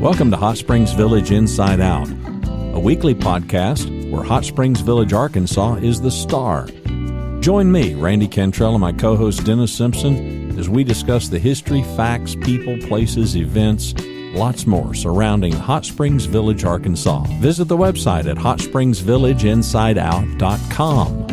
Welcome to Hot Springs Village Inside Out, a weekly podcast where Hot Springs Village, Arkansas is the star. Join me, Randy Cantrell, and my co-host Dennis Simpson as we discuss the history, facts, people, places, events, lots more surrounding Hot Springs Village, Arkansas. Visit the website at hotspringsvillageinsideout.com.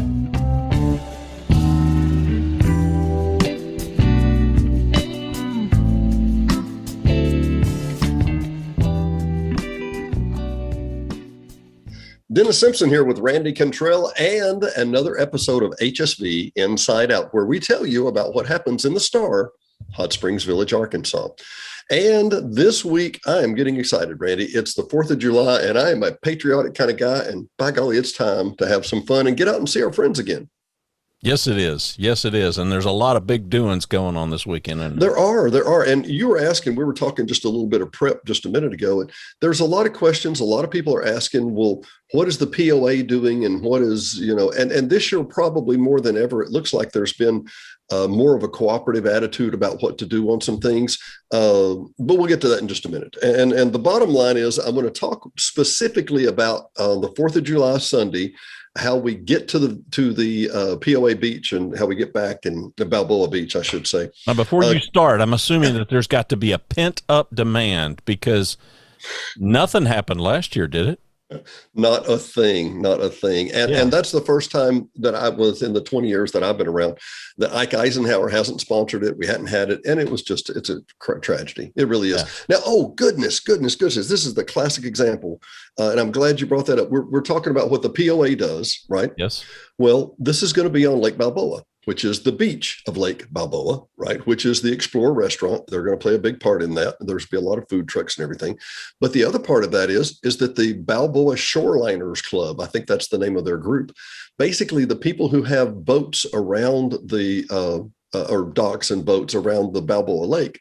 Dennis Simpson here with Randy Cantrell and another episode of HSV Inside Out, where we tell you about what happens in the star, Hot Springs Village, Arkansas. And this week, I am getting excited, Randy. It's the 4th of July, and I am a patriotic kind of guy, and by golly, it's time to have some fun and get out and see our friends again. Yes, it is. Yes, it is. And there's a lot of big doings going on this weekend. And There are. And you were asking, we were talking just a little bit of prep just a minute ago, and there's a lot of questions. A lot of people are asking, well, what is the POA doing? And what is, and this year, probably more than ever, it looks like there's been more of a cooperative attitude about what to do on some things. But we'll get to that in just a minute. And the bottom line is I'm going to talk specifically about the 4th of July Sunday, how we get to the POA beach and how we get back in the Balboa Beach, I should say. Now, before you start, I'm assuming that there's got to be a pent up demand because nothing happened last year, did it? Not a thing. And that's the first time that I was in the 20 years that I've been around that Ike Eisenhower hasn't sponsored it. We hadn't had it. And it was just, it's a tragedy. It really is. Yeah. Now, oh, goodness. This is the classic example. And I'm glad you brought that up. We're talking about what the POA does, right? Yes. Well, this is going to be on Lake Balboa, which is the beach of Lake Balboa, right? Which is the Explorer restaurant. They're going to play a big part in that. There's going to be a lot of food trucks and everything. But the other part of that is that the Balboa Shoreliners Club, I think that's the name of their group, basically the people who have boats around the, or docks and boats around the Balboa Lake,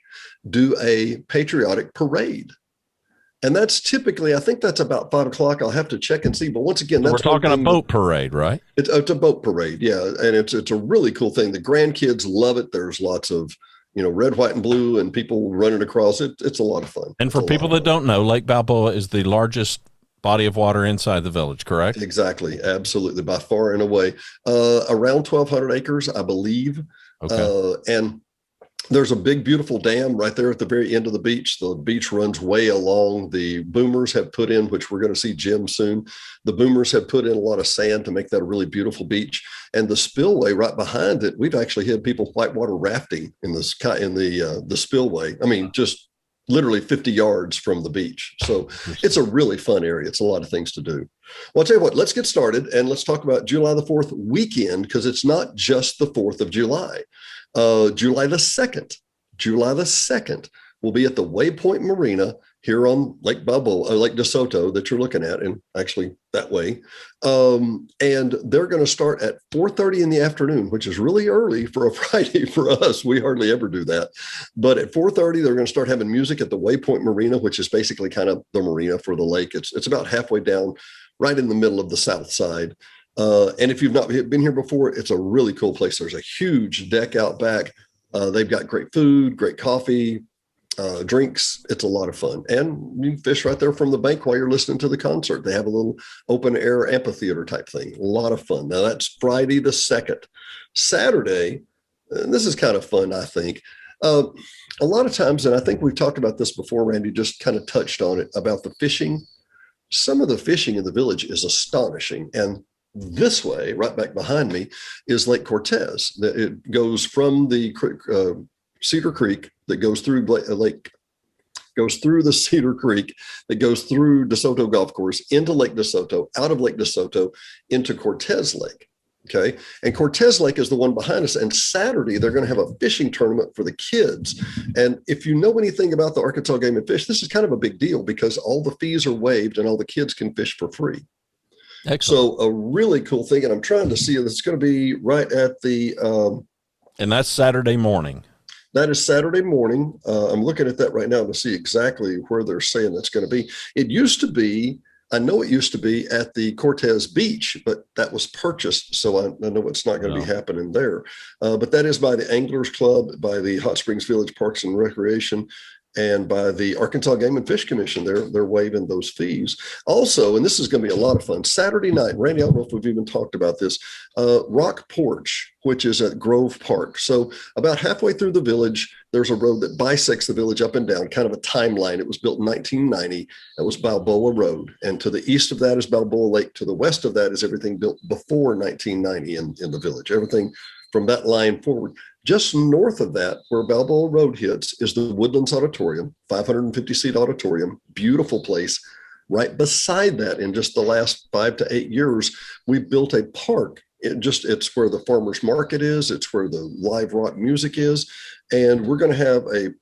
do a patriotic parade. And that's typically, I think that's about 5 o'clock. I'll have to check and see. But once again, we're talking a boat parade, right? It's a boat parade. Yeah. And it's a really cool thing. The grandkids love it. There's lots of, red, white, and blue and people running across it. It's a lot of fun. And for people that don't know, Lake Balboa is the largest body of water inside the village, correct? Exactly. Absolutely. By far and away. Around 1,200 acres, I believe. Okay. And there's a big, beautiful dam right there at the very end of the beach. The beach runs way along. The boomers have put in, which we're going to see Jim soon. The boomers have put in a lot of sand to make that a really beautiful beach. And the spillway right behind it, we've actually had people whitewater rafting in the spillway. I mean, just literally 50 yards from the beach. So it's a really fun area. It's a lot of things to do. Well, I'll tell you what, let's get started and let's talk about July the 4th weekend, because it's not just the 4th of July. July the 2nd will be at the Waypoint Marina here on Lake Balboa, Lake DeSoto that you're looking at, and actually that way. And they're going to start at 4:30 in the afternoon, which is really early for a Friday for us. We hardly ever do that. But at 4:30, they're going to start having music at the Waypoint Marina, which is basically kind of the marina for the lake. It's about halfway down, right in the middle of the south side. And if you've not been here before, it's a really cool place. There's a huge deck out back. They've got great food, great coffee, drinks. It's a lot of fun. And you can fish right there from the bank while you're listening to the concert. They have a little open air amphitheater type thing. A lot of fun. Now that's Friday the 2nd. Saturday, and this is kind of fun, I think. A lot of times, and I think we've talked about this before, Randy just kind of touched on it, about the fishing. Some of the fishing in the village is astonishing. And this way, right back behind me, is Lake Cortez. It goes from the Cedar Creek that goes through the Cedar Creek that goes through DeSoto Golf Course into Lake DeSoto, out of Lake DeSoto into Cortez Lake. Okay. And Cortez Lake is the one behind us. And Saturday, they're going to have a fishing tournament for the kids. And if you know anything about the Arkansas Game and Fish, this is kind of a big deal because all the fees are waived and all the kids can fish for free. Excellent. So a really cool thing. And I'm trying to see if it's going to be right at the. And that's Saturday morning. That is Saturday morning. I'm looking at that right now to see exactly where they're saying that's going to be. It used to be I know it used to be at the Cortez Beach, but that was purchased. So I know it's not going to be happening there. But that is by the Anglers Club, by the Hot Springs Village Parks and Recreation. and by the Arkansas Game and Fish Commission. They're waiving those fees. Also, and this is going to be a lot of fun, Saturday night, Randy, I don't know if we've even talked about this, Rock Porch, which is at Grove Park. So about halfway through the village, there's a road that bisects the village up and down, kind of a timeline. It was built in 1990. That was Balboa Road. And to the east of that is Balboa Lake. To the west of that is everything built before 1990 in the village, everything from that line forward. Just north of that, where Balboa Road hits, is the Woodlands Auditorium, 550-seat auditorium, beautiful place. Right beside that, in just the last 5 to 8 years, we built a park. It's where the farmers market is. It's where the live rock music is. And we're going to have a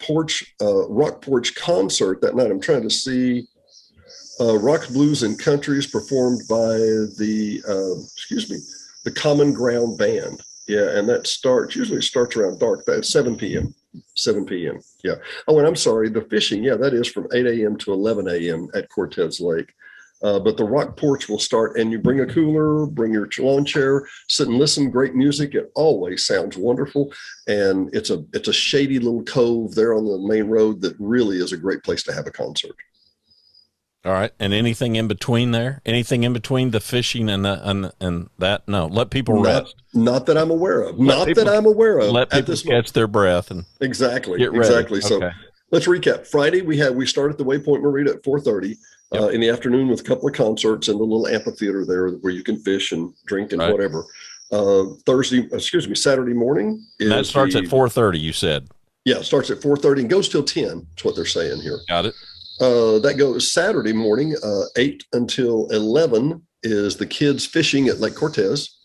rock porch concert that night. I'm trying to see rock, blues, and countries performed by the Common Ground Band. Yeah, and that usually starts around dark. That's 7 p.m. 7 p.m. Yeah. Oh, and I'm sorry, the fishing, yeah, that is from 8 a.m. to 11 a.m. at Cortez Lake. But the Rock Porch will start, and you bring a cooler, bring your lawn chair, sit and listen. Great music. It always sounds wonderful. And it's a shady little cove there on the main road that really is a great place to have a concert. All right. And anything in between there? Anything in between the fishing and that? No, let people rest. Not that I'm aware of. Let people catch their breath and exactly. Get ready. Exactly. So let's recap. Friday, we start at the Waypoint Marina at 4:30 in the afternoon with a couple of concerts in the little amphitheater there where you can fish and drink and whatever. Saturday morning. That starts at 4:30, you said. Yeah, it starts at 4:30 and goes till 10. That's what they're saying here. Got it. That goes Saturday morning, 8 until 11 is the kids fishing at Lake Cortez.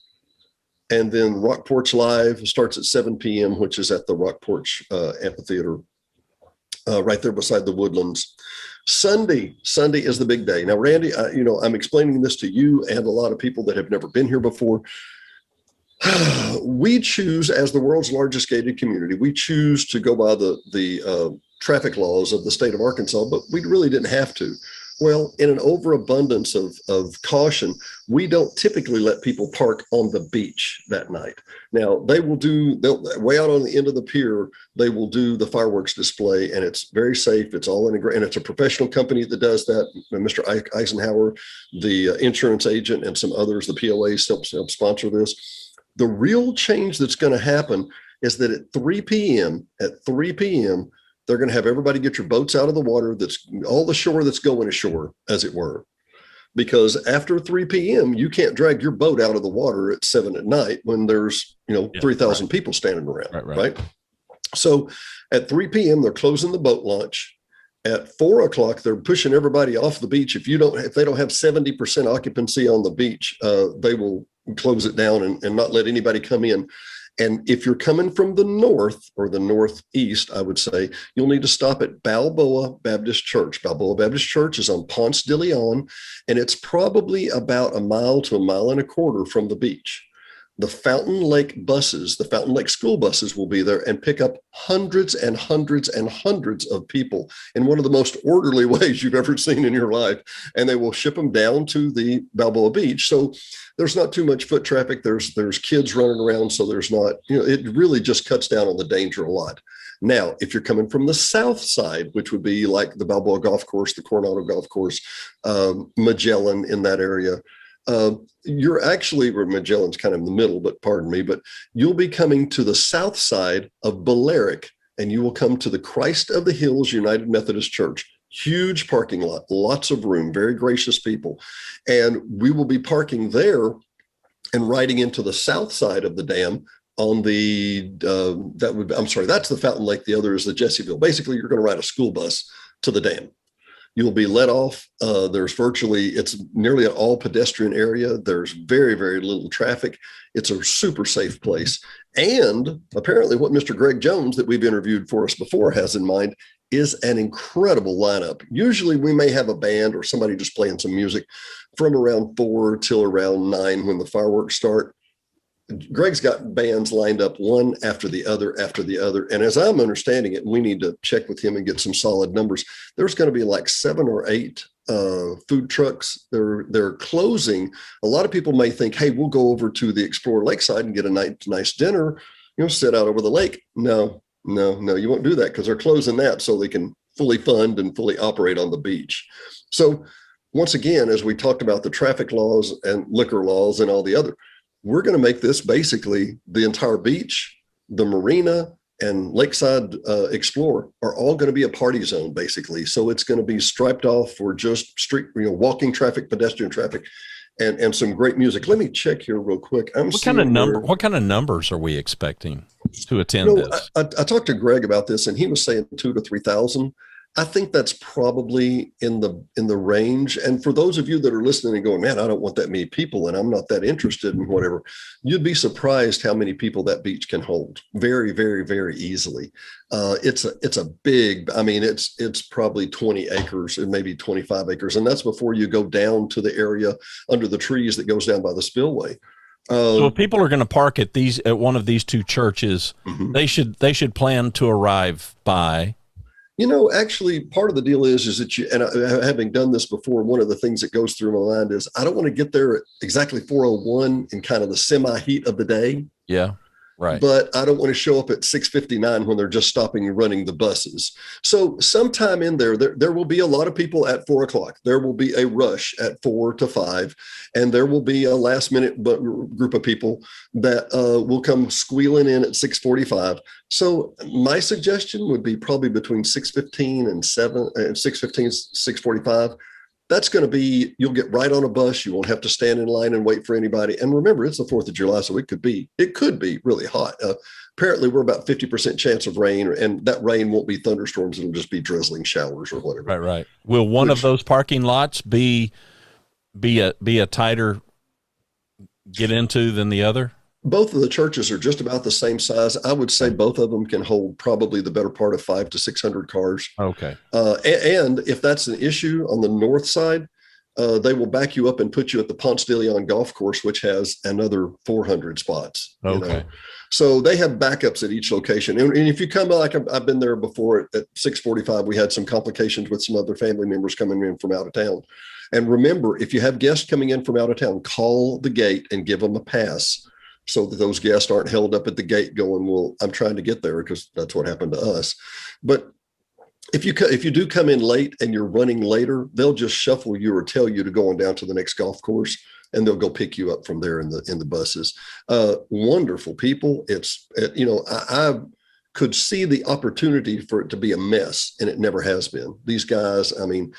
And then Rock Porch Live starts at 7 p.m., which is at the Rock Porch Amphitheater right there beside the Woodlands. Sunday is the big day. Now, Randy, I'm explaining this to you and a lot of people that have never been here before. We choose, as the world's largest gated community, we choose to go by the traffic laws of the state of Arkansas, but we really didn't have to. Well, in an overabundance of caution, we don't typically let people park on the beach that night. Now, they'll way out on the end of the pier, they will do the fireworks display, and it's very safe. It's all integrated, and it's a professional company that does that. Mr. Eisenhower, the insurance agent, and some others, the POAs help sponsor this. The real change that's going to happen is that at 3 p.m., they're going to have everybody get your boats out of the water. That's all the shore that's going ashore, as it were. Because after 3 p.m., you can't drag your boat out of the water at 7 at night when there's, 3,000 people standing around, right? So at 3 p.m., they're closing the boat launch. At 4 o'clock, they're pushing everybody off the beach. If they don't have 70% occupancy on the beach, they will close it down and not let anybody come in. And if you're coming from the north or the northeast, I would say, you'll need to stop at Balboa Baptist Church. Balboa Baptist Church is on Ponce de Leon, and it's probably about a mile to a mile and a quarter from the beach. The Fountain Lake school buses will be there and pick up hundreds and hundreds and hundreds of people in one of the most orderly ways you've ever seen in your life. And they will ship them down to the Balboa Beach. So there's not too much foot traffic. There's kids running around. So there's not, it really just cuts down on the danger a lot. Now, if you're coming from the south side, which would be like the Balboa Golf Course, the Coronado Golf Course, Magellan in that area, you're actually, where Magellan's kind of in the middle, but pardon me, but you'll be coming to the south side of Balearic, and you will come to the Christ of the Hills United Methodist Church. Huge parking lot, lots of room, very gracious people. And we will be parking there and riding into the south side of the dam on that's the Fountain Lake. The other is the Jessieville. Basically, you're going to ride a school bus to the dam. You'll be let off. It's nearly an all pedestrian area. There's very, very little traffic. It's a super safe place. And apparently what Mr. Greg Jones, that we've interviewed for us before, has in mind is an incredible lineup. Usually we may have a band or somebody just playing some music from around 4 till around 9 when the fireworks start. Greg's got bands lined up one after the other. And as I'm understanding it, we need to check with him and get some solid numbers. There's going to be like 7 or 8 food trucks. They're closing. A lot of people may think, hey, we'll go over to the Explorer Lakeside and get a nice dinner, sit out over the lake. No, you won't do that because they're closing that so they can fully fund and fully operate on the beach. So once again, as we talked about the traffic laws and liquor laws and all the other, we're going to make this basically the entire beach, the marina, and Lakeside Explorer are all going to be a party zone, basically. So it's going to be striped off for just street, walking traffic, pedestrian traffic, and some great music. Let me check here real quick. What kind of numbers are we expecting to attend this? I talked to Greg about this, and he was saying 2,000 to 3,000. I think that's probably in the range. And for those of you that are listening and going, man, I don't want that many people and I'm not that interested in whatever, you'd be surprised how many people that beach can hold very, very, very easily. It's a big, I mean, it's probably 20 acres and maybe 25 acres. And that's before you go down to the area under the trees that goes down by the spillway. So if people are going to park at one of these two churches, mm-hmm. they should plan to arrive by. Actually, part of the deal is that having done this before, one of the things that goes through my mind is I don't want to get there at exactly 4:01 in kind of the semi-heat of the day. Yeah, right. But I don't want to show up at 6:59 when they're just stopping and running the buses. So sometime in there will be a lot of people at 4:00. There will be a rush at 4 to 5, and there will be a last-minute group of people that will come squealing in at 6:45. So my suggestion would be probably between 6:15 and 6:45. That's going to be, you'll get right on a bus. You won't have to stand in line and wait for anybody. And remember, it's the 4th of July, so it could be really hot. Apparently, we're about 50% chance of rain, and that rain won't be thunderstorms. It'll just be drizzling showers or whatever. Right. Will one of those parking lots be a tighter get into than the other? Both of the churches are just about the same size. I would say both of them can hold probably the better part of 500 to 600 cars. Okay. And if that's an issue on the north side, they will back you up and put you at the Ponce de Leon golf course, which has another 400 spots. Okay. So they have backups at each location. And if you come, like I've been there before at 6:45, we had some complications with some other family members coming in from out of town. And remember, if you have guests coming in from out of town, call the gate and give them a pass, so that those guests aren't held up at the gate going, well, I'm trying to get there, because that's what happened to us. But if you do come in late and you're running later, they'll just shuffle you or tell you to go on down to the next golf course, and they'll go pick you up from there in the buses. Wonderful people. I could see the opportunity for it to be a mess, and it never has been. These guys, I mean,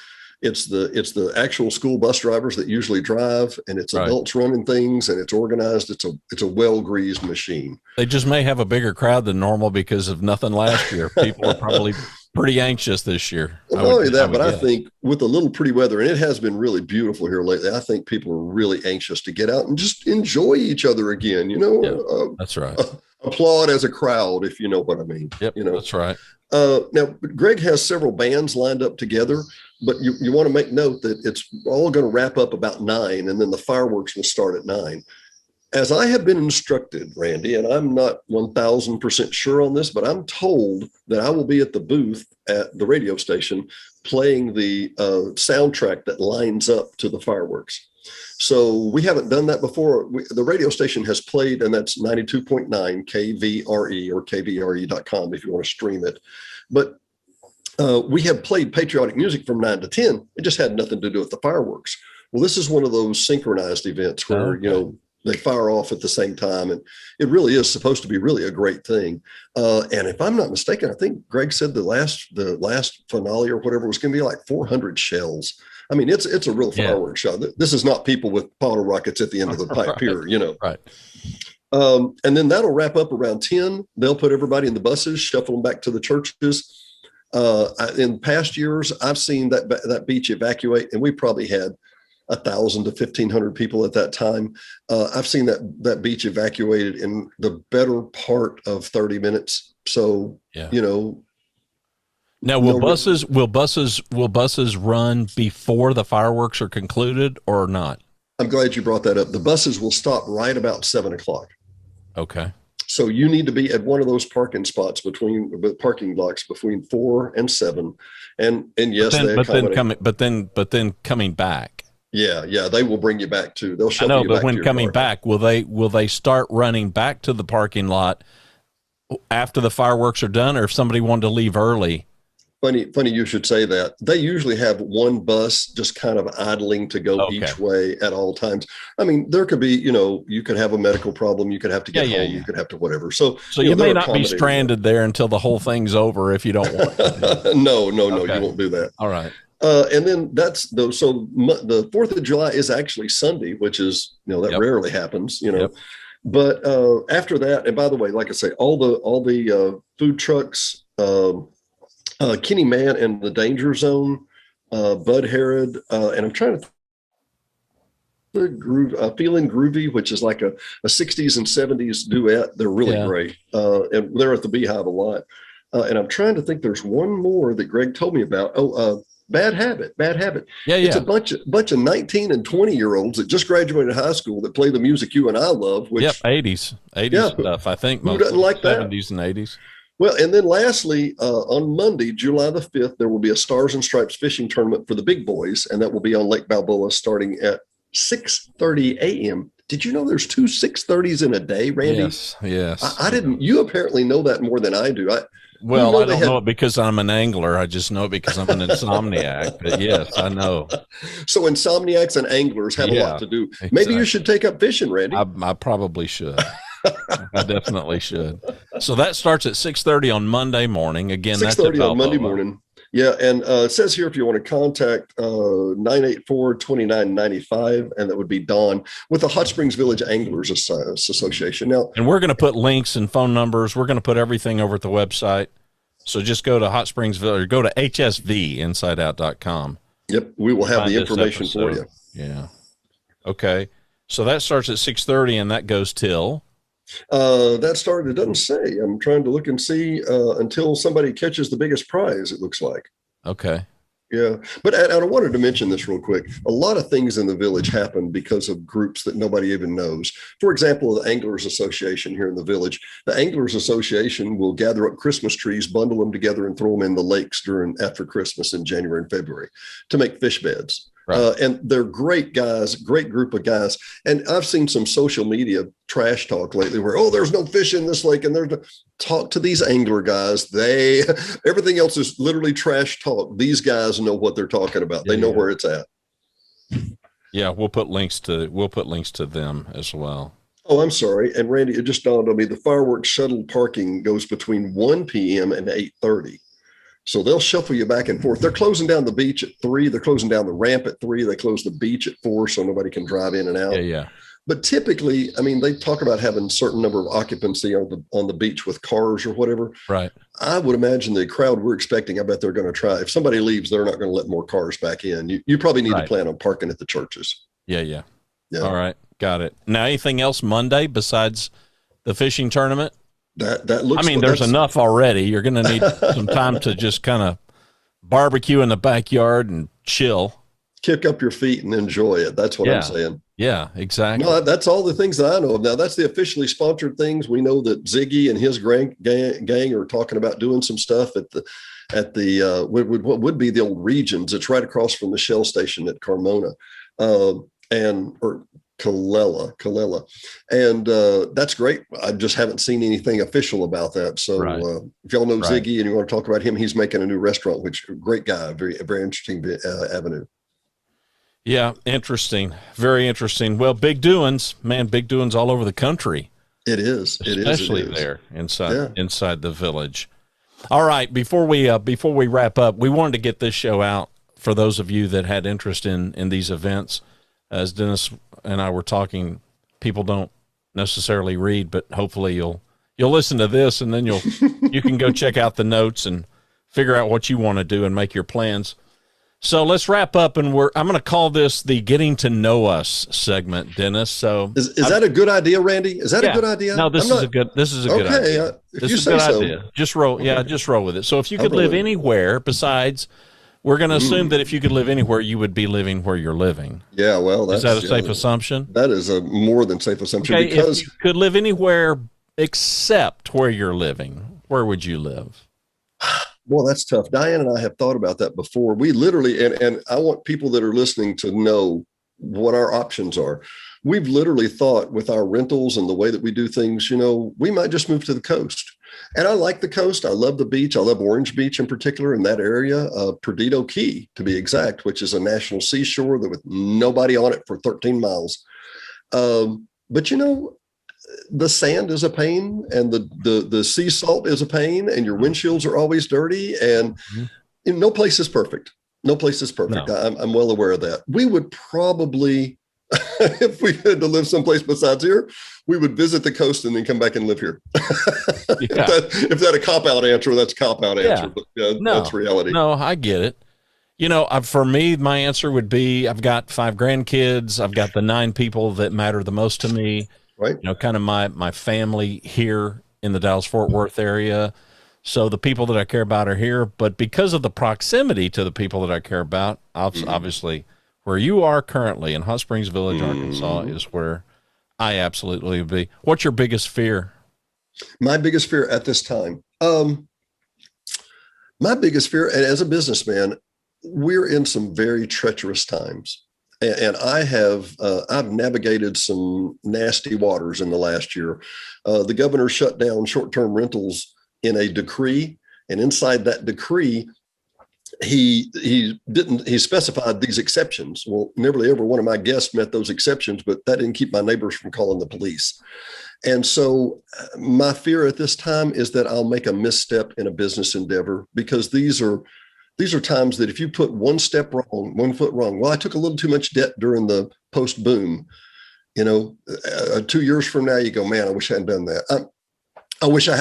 it's the actual school bus drivers that usually drive, and it's adults running things, and it's organized. It's a well-greased machine. They just may have a bigger crowd than normal because of nothing last year. People are probably pretty anxious this year. Well, not only that, but I think with a little pretty weather, and it has been really beautiful here lately, I think people are really anxious to get out and just enjoy each other again. Yeah, that's right. Applaud as a crowd, if you know what I mean. Yep, that's right. Now, Greg has several bands lined up together, but you want to make note that it's all going to wrap up about 9, and then the fireworks will start at 9. As I have been instructed, Randy, and I'm not 1,000% sure on this, but I'm told that I will be at the booth at the radio station playing the soundtrack that lines up to the fireworks. So we haven't done that before. The radio station has played, and that's 92.9 KVRE or kvre.com if you want to stream it. But we have played patriotic music from 9 to 10. It just had nothing to do with the fireworks. Well, this is one of those synchronized events where, they fire off at the same time. And it really is supposed to be really a great thing. And if I'm not mistaken, I think Greg said the last finale or whatever was going to be like 400 shells. I mean, it's a real fireworks show. This is not people with bottle rockets at the end of the pipe here, Right. And then that'll wrap up around 10. They'll put everybody in the buses, shuffle them back to the churches. In past years, I've seen that beach evacuate, and we probably had 1,000 to 1,500 people at that time. I've seen that beach evacuated in the better part of 30 minutes. So, Now, will buses run before the fireworks are concluded or not? I'm glad you brought that up. The buses will stop right about 7:00. Okay. So you need to be at one of those parking spots parking blocks between 4 and 7. And yes, but then coming back. Yeah, they will bring you back too. They'll show you back. I know, but when coming back, will they start running back to the parking lot after the fireworks are done, or if somebody wanted to leave early? Funny you should say that. They usually have one bus just kind of idling to go each way at all times. I mean, there could be, you could have a medical problem, you could have to get home, you could have to whatever. So you may not be stranded there until the whole thing's over if you don't want to. No, you won't do that. All right. And then the 4th of July is actually Sunday, which is, that rarely happens, Yep. But after that, and by the way, like I say, all the food trucks, Kenny Mann and the Danger Zone, Bud Herod, and I'm trying to Feeling Groovy, which is like a 60s and 70s duet. They're really great. And they're at the Beehive a lot. And I'm trying to think, there's one more that Greg told me about. Bad Habit. Yeah. It's a bunch of 19 and 20-year-olds that just graduated high school that play the music you and I love. Which, 80s stuff. I think who doesn't like 70s and 80s. Well, and then lastly, on Monday, July the 5th, there will be a Stars and Stripes fishing tournament for the big boys, and that will be on Lake Balboa starting at 6:30 a.m. Did you know there's 2 6:30s in a day, Randy? Yes. I didn't. You apparently know that more than I do. I don't know it because I'm an angler. I just know it because I'm an insomniac. But yes, I know. So insomniacs and anglers have a lot to do. Exactly. Maybe you should take up fishing, Randy. I probably should. I definitely should. So that starts at 6:30 on Monday morning. Again, 6:30 on Monday morning. Yeah, and it says here if you want to contact 984-2995, and that would be Don with the Hot Springs Village Anglers Association. Now, and we're going to put links and phone numbers. We're going to put everything over at the website. So just go to Hot Springs Village, or go to hsvinsideout.com. Yep, we will have the information for you. Yeah. Okay. So that starts at 6:30, and that goes till. That started, it doesn't say. I'm trying to look and see until somebody catches the biggest prize, it looks like. Okay. Yeah. But I wanted to mention this real quick. A lot of things in the village happen because of groups that nobody even knows. For example, the Anglers Association here in the village. The Anglers Association will gather up Christmas trees, bundle them together, and throw them in the lakes after Christmas in January and February to make fish beds. Right. And they're great guys, great group of guys. And I've seen some social media trash talk lately where, there's no fish in this lake. And talk to these angler guys. Everything else is literally trash talk. These guys know what they're talking about. They know where it's at. Yeah. We'll put links to them as well. Oh, I'm sorry. And Randy, it just dawned on me, the fireworks shuttle parking goes between 1 p.m. and 8:30. So they'll shuffle you back and forth. They're closing down the beach at 3. They're closing down the ramp at 3. They close the beach at 4 so nobody can drive in and out. Yeah. But typically, I mean, they talk about having a certain number of occupancy on the beach with cars or whatever. Right. I would imagine the crowd we're expecting, I bet they're going to try. If somebody leaves, they're not going to let more cars back in. You probably need to plan on parking at the churches. Yeah. All right. Got it. Now, anything else Monday besides the fishing tournament? That looks. I mean, there's enough already. You're going to need some time to just kind of barbecue in the backyard and chill. Kick up your feet and enjoy it. That's what I'm saying. Yeah, exactly. No, that's all the things that I know of. Now, that's the officially sponsored things. We know that Ziggy and his gang are talking about doing some stuff at the what would be the old Regions. It's right across from the Shell station at Carmona, or Colella. And that's great. I just haven't seen anything official about that. So if y'all know Ziggy and you want to talk about him, he's making a new restaurant, which great guy, very, very interesting avenue. Yeah. Interesting. Very interesting. Well, big doings all over the country. It is. Especially there inside the village. All right. Before we wrap up, we wanted to get this show out for those of you that had interest in these events. As Dennis and I were talking, people don't necessarily read, but hopefully you'll listen to this and then you can go check out the notes and figure out what you want to do and make your plans. So let's wrap up, and I'm going to call this the Getting to Know Us segment, Dennis. So is that a good idea, Randy? Is that a good idea? No, this is a good idea. If you say so. Idea. Just roll with it. So if you could live anywhere besides, we're going to assume that if you could live anywhere, you would be living where you're living. Yeah, well, is that a safe assumption? That is a more than safe assumption. Okay, because if you could live anywhere except where you're living, where would you live? Well, that's tough. Diane and I have thought about that before. We literally, and I want people that are listening to know what our options are. We've literally thought with our rentals and the way that we do things, we might just move to the coast. And I like the coast. I love the beach. I love Orange Beach in particular in that area, Perdido Key to be exact, which is a national seashore that with nobody on it for 13 miles. But the sand is a pain, and the sea salt is a pain, and your windshields are always dirty, and no place is perfect. No place is perfect. No. I'm well aware of that. We would probably, if we had to live someplace besides here, we would visit the coast and then come back and live here. If that a cop-out answer, that's a cop-out answer. But that's reality. No, I get it. For me, my answer would be, I've got 5 grandkids. I've got the 9 people that matter the most to me. Right. Kind of my family here in the Dallas-Fort Worth area. So the people that I care about are here. But because of the proximity to the people that I care about, obviously where you are currently in Hot Springs Village, Arkansas, is where I absolutely would be. What's your biggest fear? My biggest fear at this time? My biggest fear, and as a businessman, we're in some very treacherous times. And I've navigated some nasty waters in the last year. The governor shut down short-term rentals in a decree, and inside that decree, he specified these exceptions. Well, nearly every one of my guests met those exceptions, but that didn't keep my neighbors from calling the police. And so my fear at this time is that I'll make a misstep in a business endeavor, because these are times that if you put one foot wrong, well, I took a little too much debt during the post boom, 2 years from now, you go, man, I wish I hadn't done that. I wish I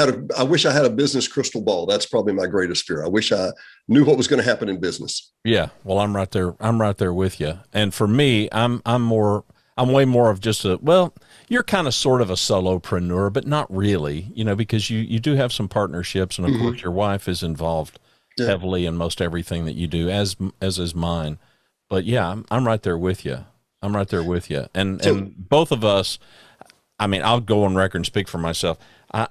had a business crystal ball. That's probably my greatest fear. I wish I knew what was going to happen in business. Yeah. Well, I'm right there. I'm right there with you. And for me, I'm way more of just you're kind of sort of a solopreneur, but not really, because you do have some partnerships, and of course your wife is involved heavily in most everything that you do, as is mine. But yeah, I'm right there with you. I'm right there with you. And both of us, I mean, I'll go on record and speak for myself.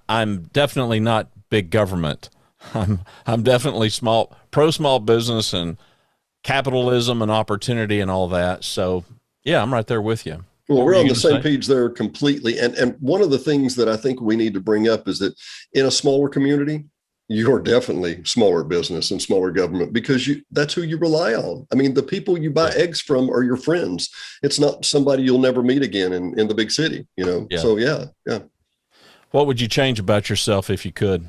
I'm definitely not big government. I'm definitely pro small business and capitalism and opportunity and all that. So yeah, I'm right there with you. Well, we're on the same page there completely. And one of the things that I think we need to bring up is that in a smaller community, you're definitely smaller business and smaller government, because that's who you rely on. I mean, the people you buy eggs from are your friends. It's not somebody you'll never meet again in the big city, Yeah. So yeah. What would you change about yourself if you could?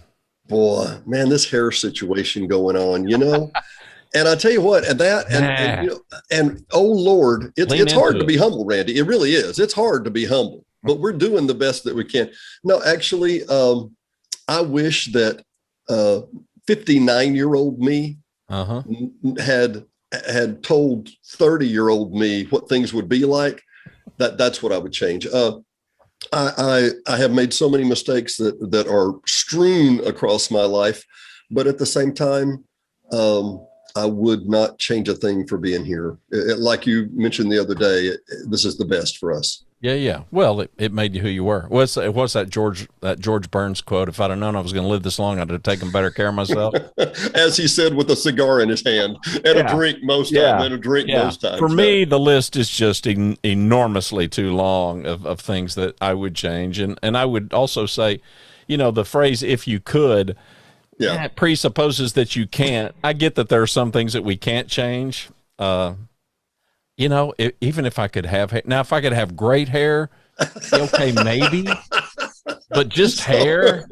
Boy, man, this hair situation going on, And I tell you what, and oh Lord, it's hard to be humble, Randy. It really is. It's hard to be humble, but we're doing the best that we can. No, actually, I wish that 59-year-old me had told 30-year-old me what things would be like. That's what I would change. I have made so many mistakes that are strewn across my life, but at the same time, I would not change a thing for being here. Like you mentioned the other day, this is the best for us. Yeah. Well, it made you who you were. What's that George Burns quote? If I'd have known I was going to live this long, I'd have taken better care of myself. As he said, with a cigar in his hand and a drink most times, and a drink most times. For me, the list is just enormously too long of things that I would change. And I would also say, the phrase, if you could, that presupposes that you can't. I get that there are some things that we can't change. Even if I could have hair. Now, if I could have great hair, okay, maybe. But just hair?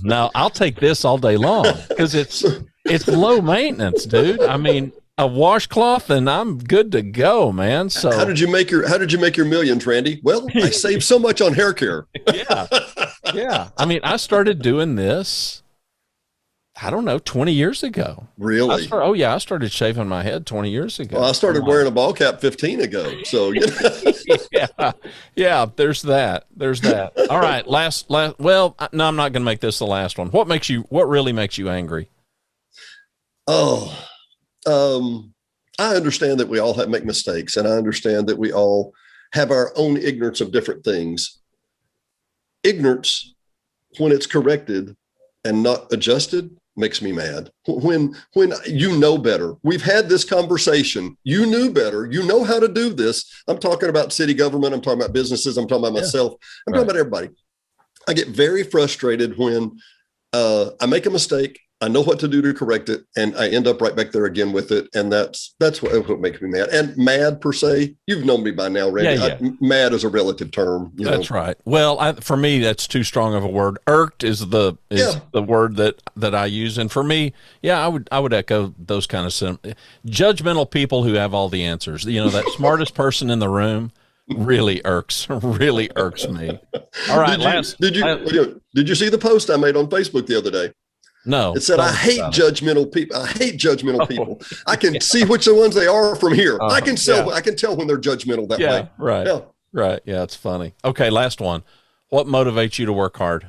No, I'll take this all day long, because it's low maintenance, dude. I mean, a washcloth and I'm good to go, man. So how did you make your millions, Randy? Well, I saved so much on hair care. Yeah. I mean, I started doing this, I don't know, 20 years ago. Really? I started shaving my head 20 years ago. Well, I started wearing a ball cap 15 ago. So yeah, there's that. All right. Last. Well, no, I'm not going to make this the last one. What really makes you angry? I understand that we all make mistakes, and I understand that we all have our own ignorance of different things. Ignorance, when it's corrected and not adjusted, makes me mad. When you know better. We've had this conversation. You knew better. You know how to do this. I'm talking about city government. I'm talking about businesses. I'm talking about myself. I'm talking about everybody. I get very frustrated when I make a mistake. I know what to do to correct it, and I end up right back there again with it. And that's what makes me mad. And mad per se, you've known me by now, Randy. Yeah. Mad is a relative term. That's right. Well, for me, that's too strong of a word. Irked is the word that I use, and for me, I would echo those kind of judgmental people who have all the answers. That smartest person in the room really irks me. All right, did you see the post I made on Facebook the other day? No. It said, I hate judgmental people. I hate judgmental people. I can see which ones they are from here. I can tell when they're judgmental that way. Right. Yeah. Right. Yeah, it's funny. Okay, last one. What motivates you to work hard?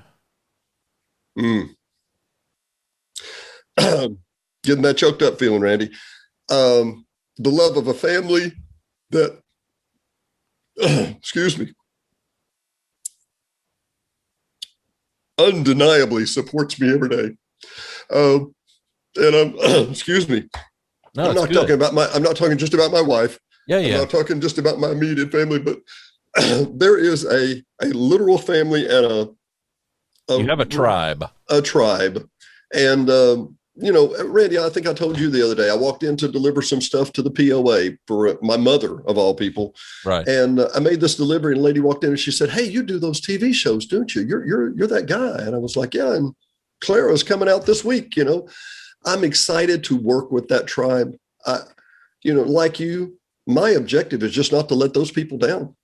Getting that choked up feeling, Randy. The love of a family that, excuse me, undeniably supports me every day. And I'm, excuse me. No, I'm not talking just about my wife. Yeah. I'm not talking just about my immediate family, but there is a literal family and you have a tribe. A tribe. And, Randy, I think I told you the other day, I walked in to deliver some stuff to the POA for my mother of all people. Right. And I made this delivery and a lady walked in and she said, "Hey, you do those TV shows, don't you? You're that guy." And I was like, "Yeah. And Clara's coming out this week." I'm excited to work with that tribe. Like you, my objective is just not to let those people down.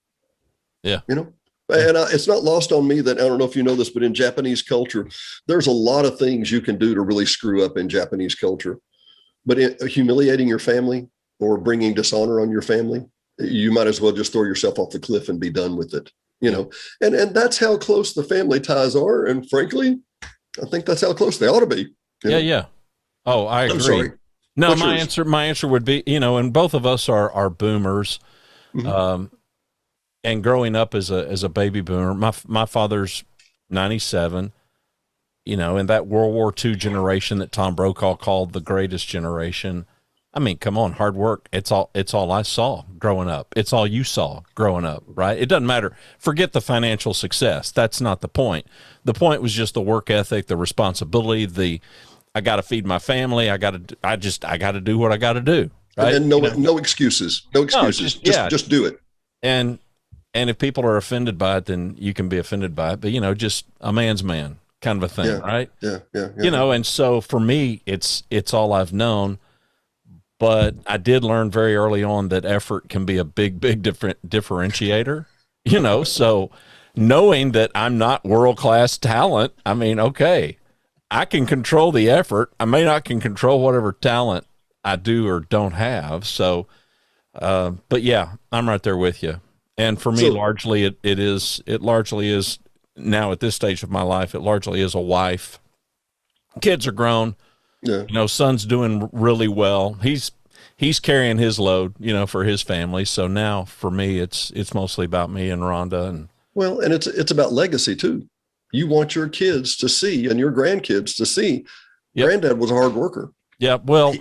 Yeah. And it's not lost on me that, I don't know if you know this, but in Japanese culture, there's a lot of things you can do to really screw up in Japanese culture. But humiliating your family or bringing dishonor on your family, you might as well just throw yourself off the cliff and be done with it. And that's how close the family ties are. And frankly, I think that's how close they ought to be. Yeah. Oh, I agree. I'm sorry. No, What's my answer would be, and both of us are boomers. Mm-hmm. And growing up as a baby boomer, my father's 97, and that World War II generation that Tom Brokaw called the greatest generation. I mean, come on, hard work. It's all I saw growing up. It's all you saw growing up, right? It doesn't matter. Forget the financial success. That's not the point. The point was just the work ethic, the responsibility, I got to feed my family. I got to do what I got to do. Right? And no excuses. No excuses. Just do it. And if people are offended by it, then you can be offended by it. But, just a man's man kind of a thing, right? Yeah. And so for me, it's all I've known. But I did learn very early on that effort can be a big differentiator, so knowing that I'm not world-class talent, I mean, okay, I can control the effort. I may not can control whatever talent I do or don't have. So, but yeah, I'm right there with you. And for me, largely, it largely is now at this stage of my life, it largely is a wife. Kids are grown. Yeah. Son's doing really well. He's carrying his load, for his family. So now for me, it's mostly about me and Rhonda. And it's about legacy too. You want your kids to see and your grandkids to see Granddad was a hard worker. Yeah. Well,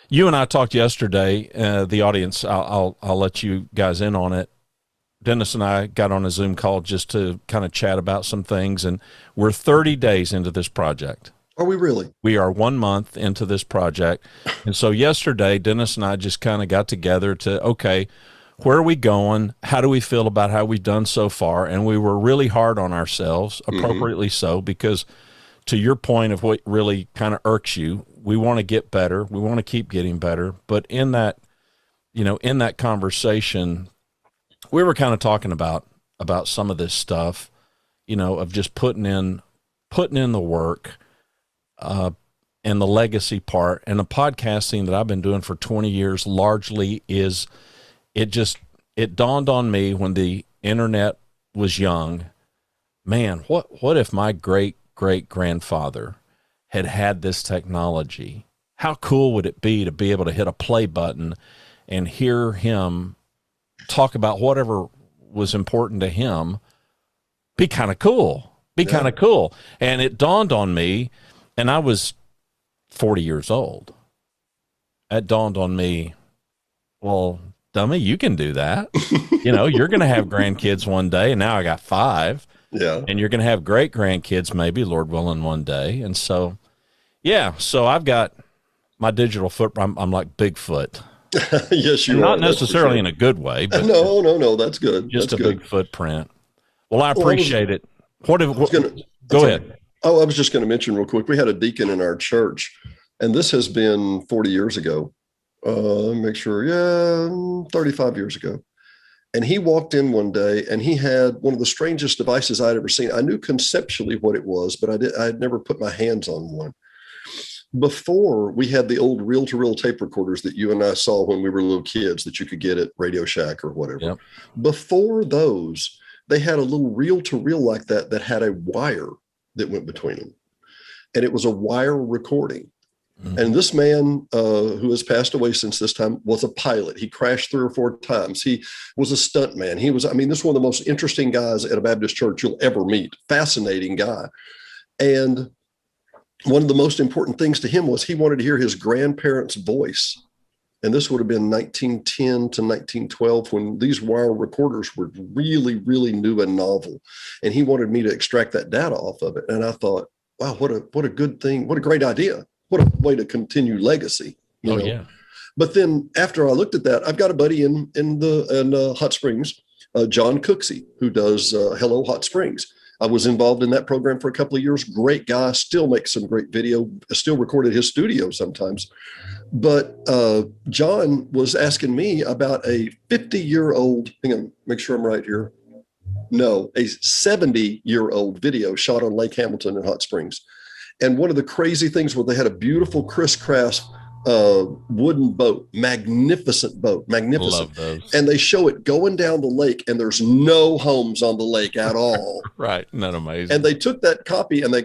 you and I talked yesterday, the audience, I'll let you guys in on it. Dennis and I got on a Zoom call just to kind of chat about some things, and we're 30 days into this project. Are we really? We are 1 month into this project. And so yesterday, Dennis and I just kind of got together to, okay, where are we going? How do we feel about how we've done so far? And we were really hard on ourselves, appropriately so, because to your point of what really kind of irks you, we want to get better. We want to keep getting better. But in that, in that conversation, we were kind of talking about some of this stuff, of just putting in the work, and the legacy part. And the podcasting that I've been doing for 20 years largely is, it dawned on me when the internet was young, man, what if my great-great-grandfather had this technology? How cool would it be to be able to hit a play button and hear him talk about whatever was important to him? Be kind of cool. And it dawned on me, and I was 40 years old. That dawned on me, well, dummy, you can do that. You're going to have grandkids one day, and now I got 5. Yeah. And you're going to have great grandkids, maybe, Lord willing, one day. And so, yeah, so I've got my digital footprint. I'm like Bigfoot. Yes, you and are. Not necessarily in a good way, but no, that's good. Just that's a good. big footprint. Well, I appreciate it. Go ahead. Oh, I was just going to mention real quick. We had a deacon in our church, and this has been 40 years ago. Make sure, 35 years ago. And he walked in one day, and he had one of the strangest devices I'd ever seen. I knew conceptually what it was, but I had never put my hands on one. Before, we had the old reel-to-reel tape recorders that you and I saw when we were little kids that you could get at Radio Shack or whatever. Yep. Before those, they had a little reel-to-reel like that had a wire that went between them. And it was a wire recording. Mm-hmm. And this man, who has passed away since this time, was a pilot. He crashed 3 or 4 times. He was a stuntman. This is one of the most interesting guys at a Baptist church you'll ever meet. Fascinating guy. And one of the most important things to him was he wanted to hear his grandparents' voice. And this would have been 1910 to 1912 when these wire recorders were really, really new and novel. And he wanted me to extract that data off of it. And I thought, wow, what a good thing. What a great idea. What a way to continue legacy. You know? Yeah. But then after I looked at that, I've got a buddy in Hot Springs, John Cooksey, who does Hello Hot Springs. I was involved in that program for a couple of years. Great guy, still makes some great video, still recorded his studio sometimes. But John was asking me about a 50-year-old, hang on, make sure I'm right here. No, a 70-year-old video shot on Lake Hamilton in Hot Springs. And one of the crazy things was they had a beautiful Chris Craft wooden boat, magnificent. Love those. And they show it going down the lake, and there's no homes on the lake at all. Right, not amazing. And they took that copy and they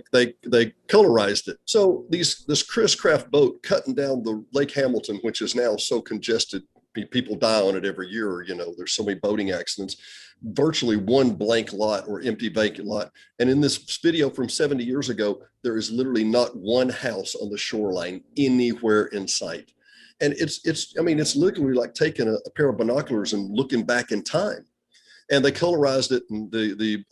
colorized it. So this Chris Craft boat cutting down the Lake Hamilton, which is now so congested, people die on it every year. There's so many boating accidents. Virtually one blank lot or empty vacant lot. And in this video from 70 years ago, there is literally not one house on the shoreline anywhere in sight. And it's literally like taking a pair of binoculars and looking back in time. And they colorized it, and the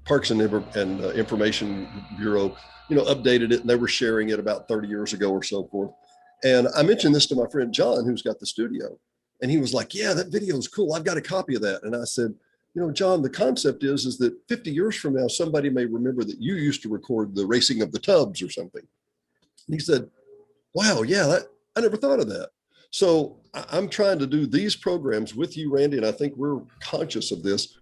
Parks and Information Bureau, updated it, and they were sharing it about 30 years ago or so forth. And I mentioned this to my friend John, who's got the studio. And he was like, yeah, that video is cool. I've got a copy of that. And I said, John, the concept is that 50 years from now, somebody may remember that you used to record the racing of the tubs or something. And he said, wow, yeah, I never thought of that. So I'm trying to do these programs with you, Randy, and I think we're conscious of this.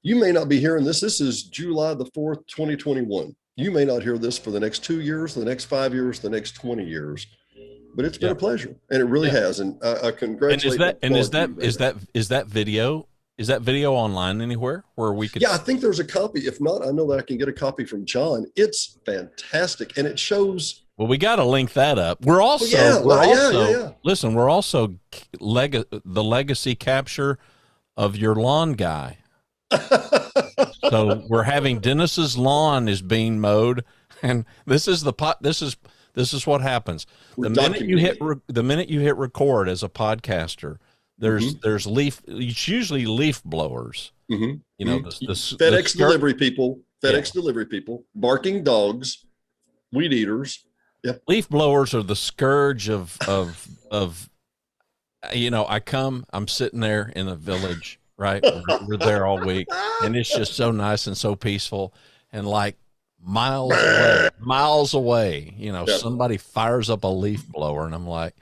You may not be hearing this. This is July the 4th, 2021. You may not hear this for the next 2 years, the next 5 years, the next 20 years. But it's been a pleasure, and it really has. And I congratulate. Is that video online anywhere where we could? Yeah, I think there's a copy. If not, I know that I can get a copy from John. It's fantastic, and it shows. Well, we got to link that up. We're also, listen. We're also the legacy capture of your lawn guy. So we're having Dennis's lawn is being mowed, and this is what happens. The minute you hit record as a podcaster, there's it's usually leaf blowers. Mm-hmm. The FedEx delivery people, barking dogs, weed eaters. Yep. Leaf blowers are the scourge of I'm sitting there in a village, right? We're there all week, and it's just so nice and so peaceful, and like miles away, somebody fires up a leaf blower, and I'm like,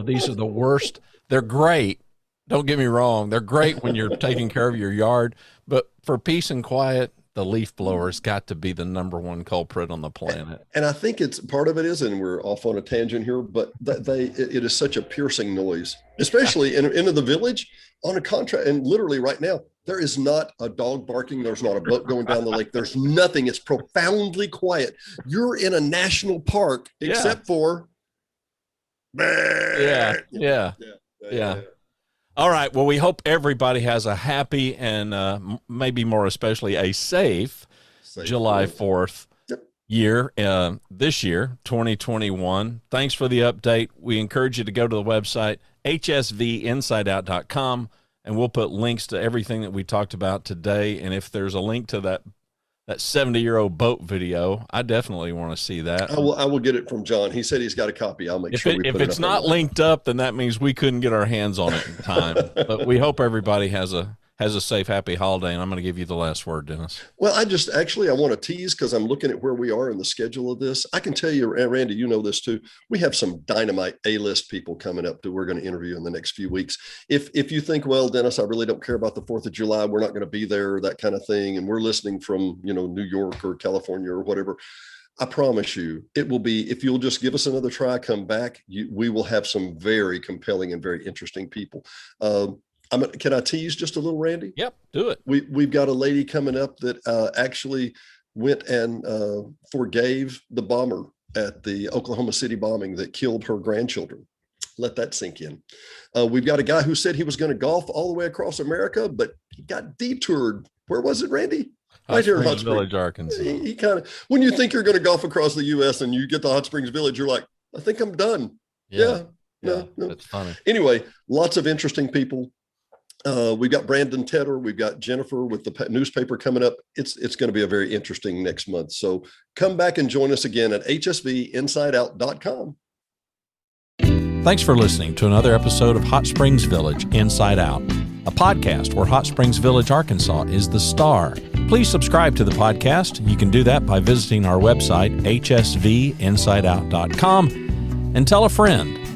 these are the worst. They're great. Don't get me wrong. They're great when you're taking care of your yard, but for peace and quiet, the leaf blower's got to be the number one culprit on the planet. And I think it's part of it is, and we're off on a tangent here, but it is such a piercing noise, especially into the village on a contract. And literally right now, there is not a dog barking. There's not a boat going down the lake. There's nothing. It's profoundly quiet. You're in a national park, except for. Yeah. All right. Well, we hope everybody has a happy and maybe more especially a safe July 4th. Yep. year, this year, 2021. Thanks for the update. We encourage you to go to the website, hsvinsideout.com, and we'll put links to everything that we talked about today. And if there's a link to that 70-year-old boat video, I definitely want to see that. I will get it from John. He said he's got a copy. I'll make sure we put it up. If it's not linked up, then that means we couldn't get our hands on it in time. But we hope everybody has a safe, happy holiday, and I'm going to give you the last word, Dennis. Well, I want to tease because I'm looking at where we are in the schedule of this. I can tell you, and Randy, you know this too, we have some dynamite A-list people coming up that we're going to interview in the next few weeks. If you think, well, Dennis, I really don't care about the 4th of July, we're not going to be there, that kind of thing, and we're listening from, New York or California or whatever, I promise you, it will be, if you'll just give us another try, come back, we will have some very compelling and very interesting people. Can I tease just a little, Randy? Yep, do it. We've got a lady coming up that actually went and forgave the bomber at the Oklahoma City bombing that killed her grandchildren. Let that sink in. We've got a guy who said he was going to golf all the way across America, but he got detoured. Where was it, Randy? Right here in Hot Springs Village, Arkansas. He kind of, when you think you're going to golf across the U.S. and you get to Hot Springs Village, you're like, I think I'm done. Yeah. No. That's funny. Anyway, lots of interesting people. We've got Brandon Tedder. We've got Jennifer with the newspaper coming up. It's going to be a very interesting next month. So come back and join us again at hsvinsideout.com. Thanks for listening to another episode of Hot Springs Village Inside Out, a podcast where Hot Springs Village, Arkansas is the star. Please subscribe to the podcast. You can do that by visiting our website, hsvinsideout.com, and tell a friend.